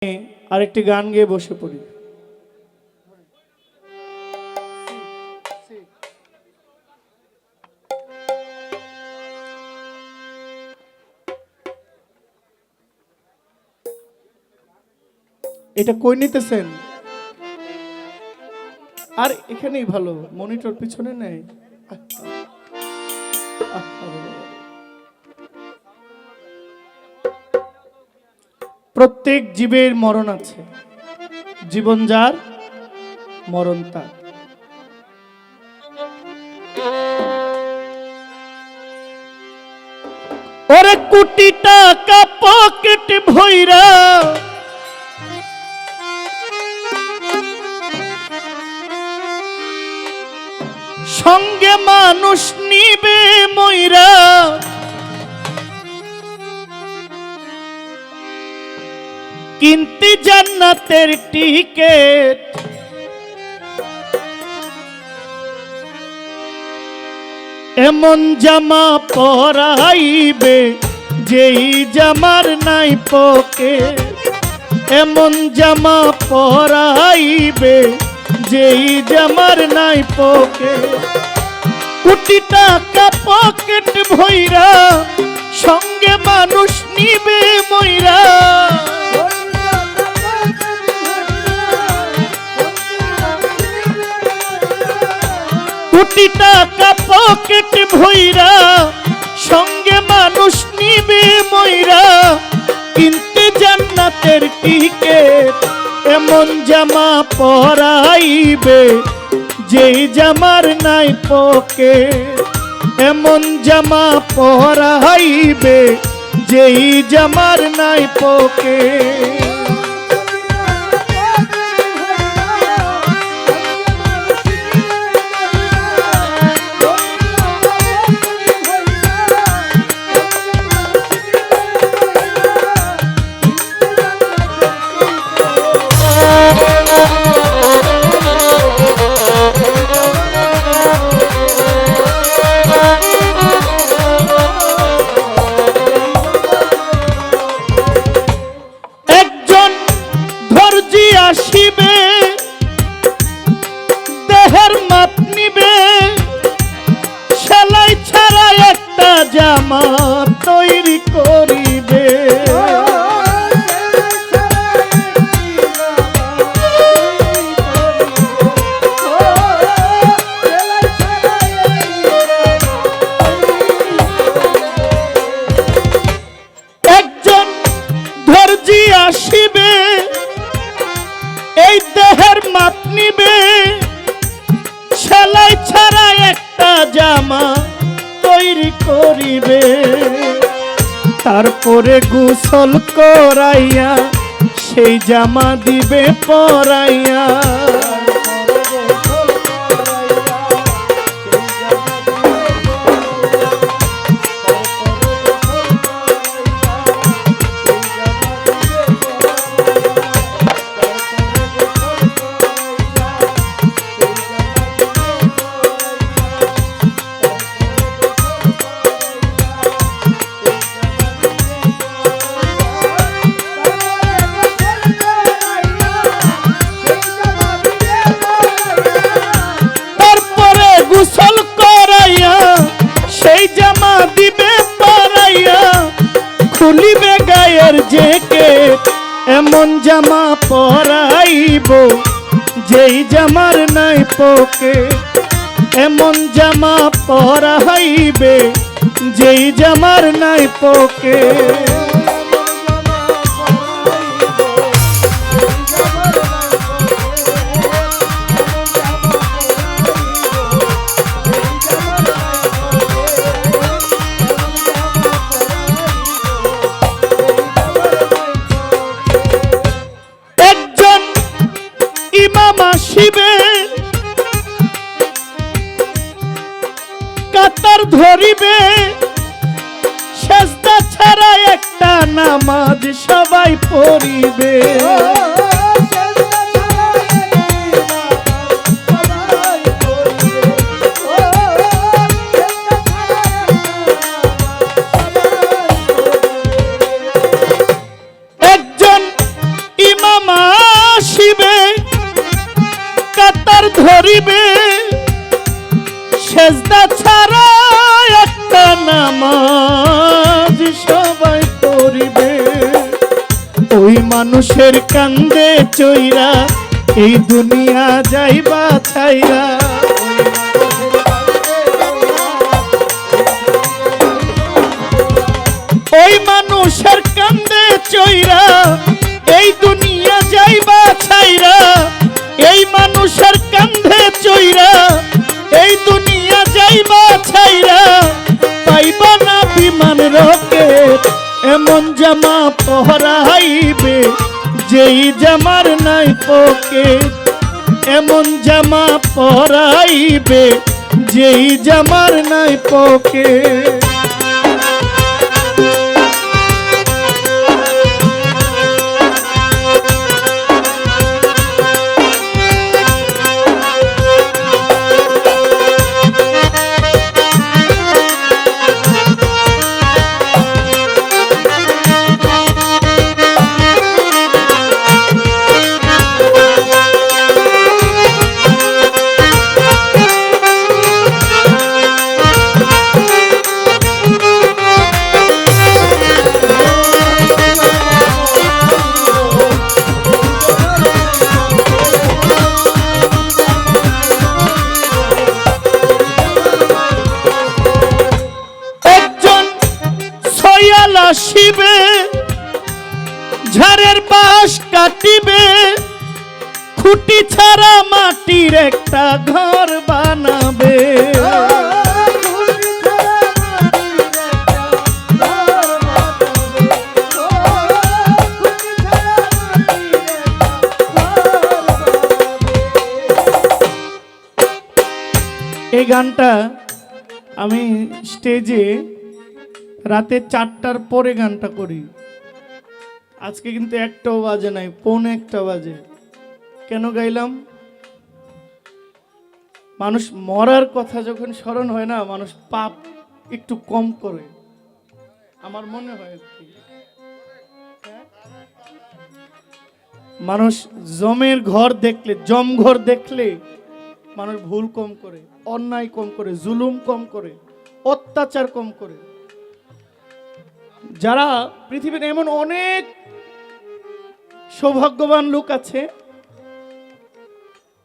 আরেকটি গান গেয়ে বসে পড়ি। এটা কই নিতেছেন? আর এখানেই ভালো, মনিটর পিছনে নেই। প্রত্যেক জীবের মরণ আছে, জীবন যার মরণ তার। ওরে কোটি টাকা পকেট ভইরা সঙ্গে মানুষ নিবে মইরা, কিনতে জান্নাতের টিকেট এমন জামা পরাইবে যেই জামার নাই পকেট, এমন জামা পরাইবে যেই জামার নাই পকেট। কোটি টাকা পকেট ভইরা সঙ্গে মানুষ নিবে মইরা, কোটি টাকা পকেট ভইরা সঙ্গে মানুষ নিবে মইরা, কিনতে জান্নাতের টিকেট এমন জামা পরাইবে যেই জামার নাই পকেট, এমন জামা পরাইবে যেই জামার নাই পকেট। আসিবে দেহের মাপ নিবে, সেলাই ছাড়া একটা জামা তৈরি করিবে। একজন দর্জি আসিবে এই দেহের মাপ নিবে, সেলাই ছাড়া একটা জামা তৈরি করিবে। তারপরে গোসল করাইয়া সেই জামা দিবে পরাইয়া, গোসল করাইয়া সেই জামা দিবে পরাইয়া, খুলিবে গায়ের জ্যাকেট এমন জামা পরাইব যেই জামার নাই পকেট, এমন জামা পরাইবে যেই জামার নাই পকেট। ইমাম আসিবে কাতার ধরিবে, সেজদা ছাড়া একটা নামাজ সবাই পড়িবে। একজন আসিবে কাতার ধরিবে সেজদা ছাড়া একটা নামাজ সবাই পড়িবে। ওই মানুষের কান্দে চইরা এই দুনিয়া যাইবা ছাইরা। ওই মানুষের কান্দে চইরা এই দুনিয়া যাইবা ছাইরা। এই মানুষের কান্দে চইরা এই দুনিয়া যাইবা ছাইরা। পাইবা না বিমান রকেট এমন জামা পহরাইবে যেই জামার নাই পকেট। এমন জামা পহরাইবে যেই জামার নাই পকেট। আসিবে ঝাড়ের বাঁশ কাটিবে খুঁটি ছাড়া মাটির একটা ঘর বানাবে। এই গানটা আমি স্টেজে রাতে 4টার পরে গানটা করি। আজকে কিন্তু 1টাও বাজে নাই, 1:45 বাজে। কেন গাইলাম? মানুষ মরার কথা যখন স্মরণ হয় না, মানুষ পাপ একটু কম করে, আমার মনে হয়। মানুষ জমের ঘর দেখলে, জমঘর দেখলে মানুষ ভুল কম করে, অন্যায় কম করে, জুলুম কম করে, অত্যাচার কম করে। যারা পৃথিবীর এমন অনেক সৌভাগ্যবান লোক আছে,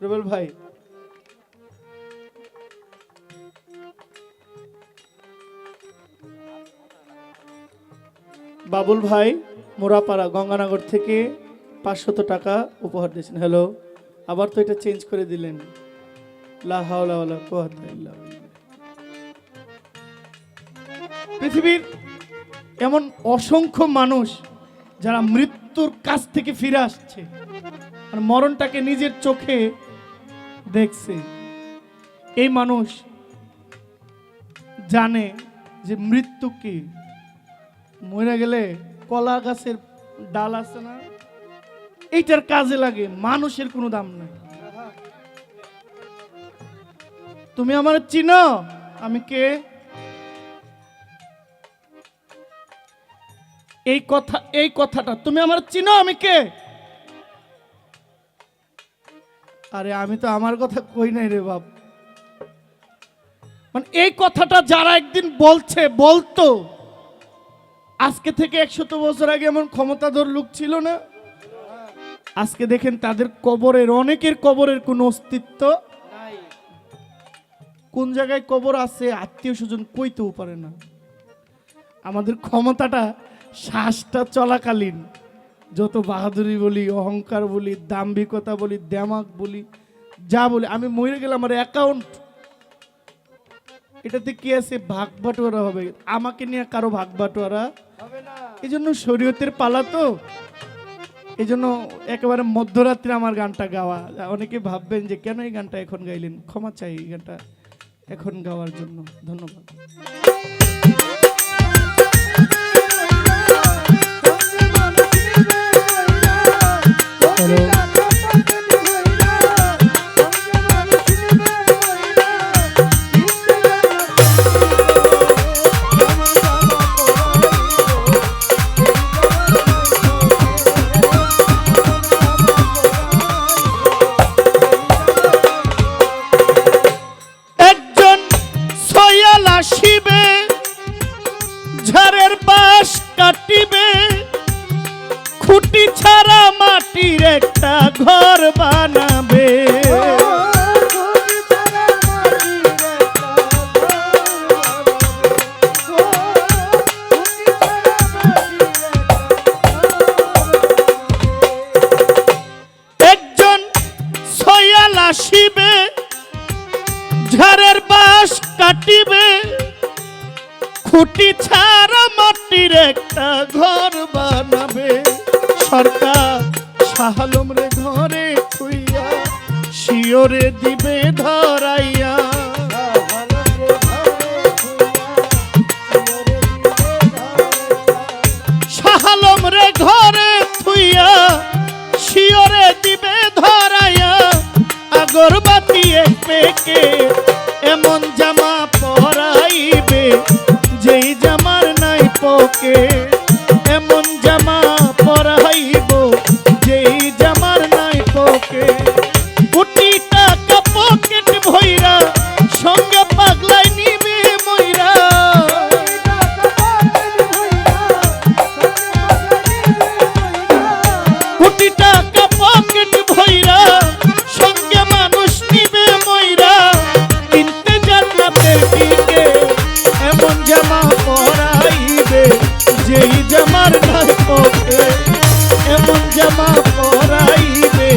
রুবেল ভাই, বাবুল ভাই মোরাপাড়া গঙ্গানগর থেকে 500 টাকা উপহার দিয়েছেন। হ্যালো, আবার তো এটা চেঞ্জ করে দিলেন। লা হাওলা ওয়ালা কুওয়াতা ইল্লা বিল্লাহ। পৃথিবীর এমন অসংখ্য মানুষ যারা মৃত্যুর কাছ থেকে ফিরে আসছে আর মরণটাকে নিজের চোখে দেখছে। এই মানুষ জানে যে মৃত্যু কি। মরে গেলে কলা গাছের ডাল আছে না, এইটার কাজে লাগে, মানুষের কোনো দাম নাই। তুমি আমার চিনো, আমি কে? এই কথাটা তুমি আমার চিনো, আমি কে? আরে আমি তো আমার কথা কই নাই রে বাপ। মানে এই কথাটা যারা একদিন বলতো, আজকে থেকে 100 বছর আগে এমন ক্ষমতাধর লোক ছিল না। আজকে দেখেন তাদের কবরের, অনেকের কবরের কোনো অস্তিত্ব নাই। কোন জায়গায় কবর আছে আত্মীয় স্বজন কইতেও পারে না। আমাদের ক্ষমতাটা শ্বাসটা চলাকালীন যত বাহাদুরি বলি, অহংকার বলি, দাম্ভিকতা বলি, দেমাক বলি, যা বলি, আমি মরে গেলে আমার অ্যাকাউন্ট এটাতে কি আছে, ভাগ বাটোয়ারা হবে। আমাকে নিয়ে কারো ভাগ বাটোয়ারা হবে না। এই জন্য শরীয়তের পালা তো, এই জন্য একেবারে মধ্যরাত্রে আমার গানটা গাওয়া। অনেকে ভাববেন যে কেন এই গানটা এখন গাইলেন, ক্ষমা চাই এই গানটা এখন গাওয়ার জন্য। ধন্যবাদ। ঘর বানাবে। একজন ছয়াল আসিবে, ঝাড়ের বাঁশ কাটিবে, খুঁটি ছাড়া মাটির একটা ঘর বানাবে। সরকার শাহালম রে ঘরে থুইয়া শিওরে দিবে ধরাইয়া। শাহালম রে ঘরে থুইয়া শিওরে দিবে ধরাইয়া। আগরবাতি এক পেকে এমন জামা পরাইবে, যেই জামার নাই পোকে। এমন জামা পরাইব, যেই জামার নাই পোকে। কোটি টাকা পকেট ভইরা সঙ্গে পাগলাই নিবে মইরা। কোটি টাকা পকেট ভইরা সঙ্গে মানুষ নিবে মইরা। কিনতে জান্নাতের দিকে এমন জামা পরাইবে, যেই জামার নাই পোকে। এমন জামা পরাইবে,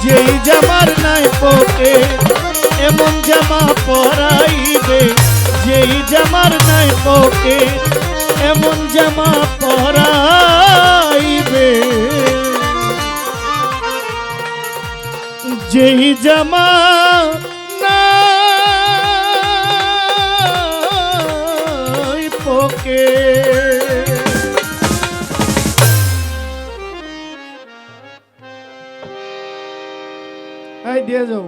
যেই জামার নাই পোকে। এমন জামা পরাইবে, যেই জামার নাই পোকে। এমন জামা পরাইবে, যেই জামা নাই পোকে। এই দিয়ে যাও।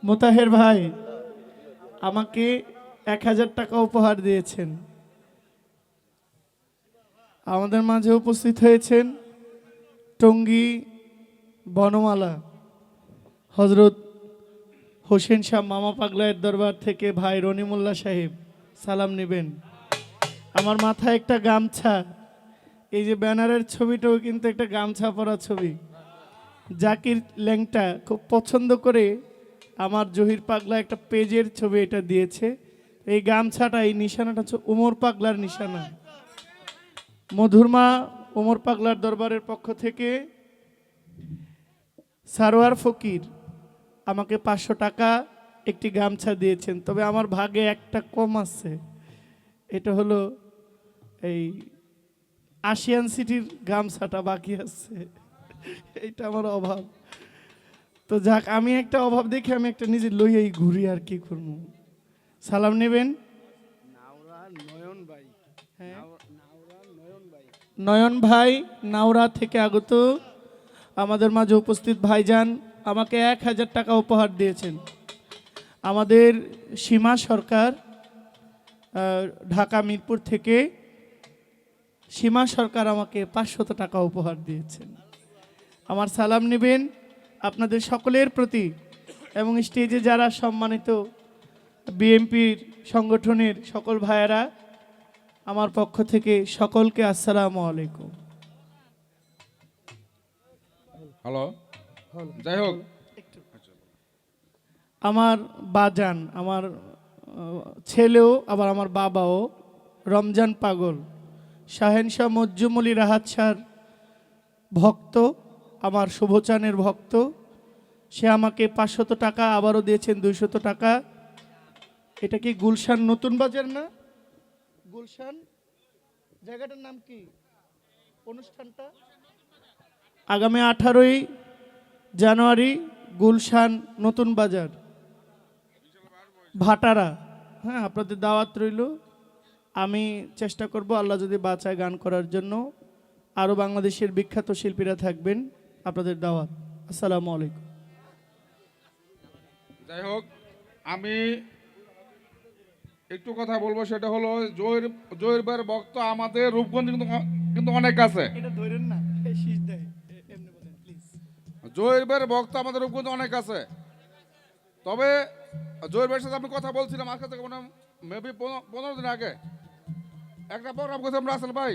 মোতাহের ভাই আমাকে 1000 টাকা উপহার দিয়েছেন। আমাদের মাঝে উপস্থিত হয়েছেন টঙ্গী বনমালা হজরত হোসেন শাহ মামা পাগলায়ের দরবার থেকে ভাই রনিমুল্লাহ সাহেব সালাম নেবেন। আমার মাথায় একটা গামছা, এই যে ব্যানারের ছবিটাও কিন্তু একটা গামছা পরা ছবি। জাকির ল্যাংটা খুব পছন্দ করে আমার জহির পাগলা একটা পেজের ছবি এটা দিয়েছে। এই গামছাটা, এই নিশানাটা হচ্ছে উমর পাগলার নিশানা। মধুরমা উমর পাগলার দরবারের পক্ষ থেকে সারোয়ার ফকির আমাকে 500 টাকা একটি গামছা দিয়েছেন। তবে আমার ভাগে একটা কম আছে, এটা হলো এই আশিয়ান সিটির গামছাটা বাকি আছে, এইটা আমার অভাব। তো যাক, আমি একটা অভাব দেখে আমি একটা নিজে লইয়াই ঘুরি, আর কি করবো। সালাম নেবেন নয়ন ভাই নাওরা থেকে আগত আমাদের মাঝে উপস্থিত ভাইজান আমাকে 1000 টাকা উপহার দিয়েছেন। আমাদের সীমা সরকার ঢাকা মিরপুর থেকে সীমা সরকার আমাকে 500 টাকা উপহার দিয়েছেন। আমার সালাম নেবেন আপনাদের সকলের প্রতি, এবং স্টেজে যারা সম্মানিত বিএমপির সংগঠনের সকল ভাইয়েরা, আমার পক্ষ থেকে সকলকে আসসালামু আলাইকুম। হ্যালো, যাই হোক, আমার বাজান, আমার ছেলেও আবার আমার বাবাও রমজান পাগল শাহেনশাহ মজ্জুমলি রাহাত শাহর ভক্ত, আমার শুভচানের ভক্ত। সে আমাকে 500 টাকা আবারও দিয়েছেন, 200 টাকা। এটা কি গুলশান নতুন বাজার না? গুলশান জায়গাটার নাম কি? অনুষ্ঠানটা আগামী 18ই জানুয়ারি গুলশান নতুন বাজার ভাটারা। হ্যাঁ, আপনাদের দাওয়াত রইল। আমি চেষ্টা করব আল্লাহ যদি বাঁচায় গান করার জন্য। আরও বাংলাদেশের বিখ্যাত শিল্পীরা থাকবেন, আপনাদের দাওয়াত। আসসালামু আলাইকুম। যাই হোক, আমি একটু কথা বলবো, সেটা হলো জহির ভাইয়ের ভক্ত আমাদের রূপগঞ্জ কিন্তু অনেক আছে। জহির ভাইয়ের ভক্ত আমাদের রূপগঞ্জ অনেক আছে। তবে জহির ভাইয়ের সাথে আমি কথা বলছিলাম আজকে থেকে মেবি 15 দিন আগে। একটা প্রোগ্রাম করছিলাম রাসেল ভাই,